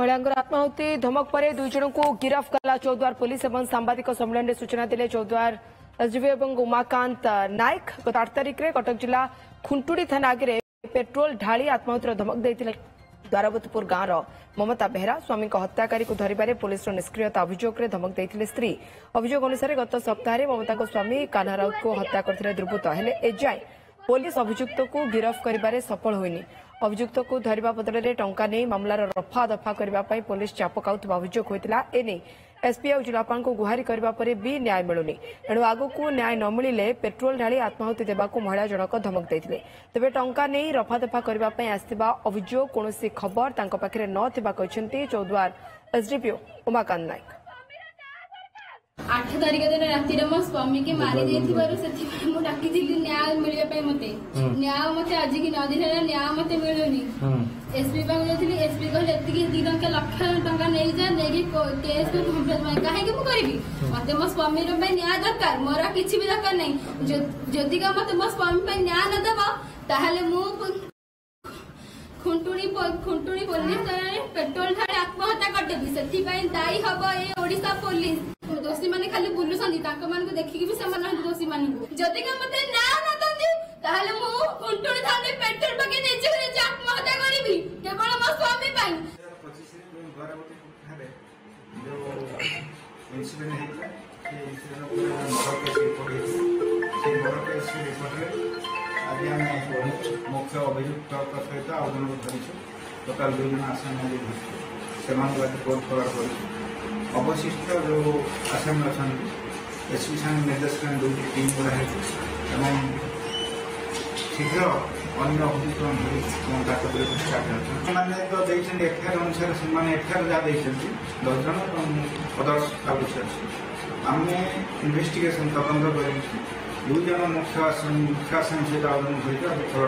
महिलांकर आत्माहुति धमक पर दुई जन को गिरफ्त कला चौद्वार पुलिस और सांबादिक सम्मेलन में सूचना देले चौद्वार एसडीपी और उमाकांत नायक गत 8 तारिख में कटक जिला खुंटुड़ी थाना आगे पेट्रोल ढाली आत्माहुतिर धमक देते द्वारवतपुर गांव ममता बेहरा स्वामी हत्याकारी को धरवे पुलिस निष्क्रियता अभियोग में धमक देते स्त्री अभियोग अनुसार गत सप्ताह ममता स्वामी कान्हा राउत को हत्या करते दुर्बृत्त हेले एजाए पुलिस अभियुक्त को गिरफ्त कर सफल होनी अभियुक्त को धरवा बदल टंका नहीं मामलार रफा दफा करने पुलिस चाप पकाउଥିବା अभियोग होता एने एसपी और जिलापाल को गुहारी करने पर भी न्याय मिलुनी एणु आगक न्याय न मिले पेट्रोल ढाली आत्माहुति देवाक महिला जनक धमक देते तेज टंका नहीं रफा दफा करने आसथिबा अभियोग कौन खबर तांको पाखरे नथिबा कहते चौद्वार एसडीपीओ उमाकांत नायक 8 तारिख दिन राति मो स्वामी के मारी डाकी न्याय मिलने मत न्याय मत आज की 9 दिन न्याय मत मिलूनी एसपी जाती एसपी कहले 2 लाख टंका नहीं जा केस कहीं करी मत मो स्वामी न्याय दरकार मोर किसी भी दरकार नहीं जदि मत मो स्वामी न्याय न देव ताहले मु खुंटुणी पुलिस पेट्रोल ढाली आत्महत्या करदेवी से दायी हम ये ओडिशा पुलिस दोषी मैंने खाली बुलूं देखिकी भी दोषी मान जदि मत न्याय न दे ताहले मु खुंटुणी थाने पेट्रोल पके निजे निजे आत्महत्या करी केवल मो स्वामी मुख्य अभियुक्त सहित आउ जन को टोटाल 2 जन आसामी से कोर्ट कवर अवशिष्ट जो आसामी अच्छा एसपी साहब निर्देश दुईटी टीम गढ़ाई शीघ्र अन्य अभियुक्त एफआईआर अनुसार से एफआईआर जहाँ 10 जन अदर्स आम इन्वेस्टिगेशन तदंत कर 2 जन मुख्य आसामी सहित आवेदन कर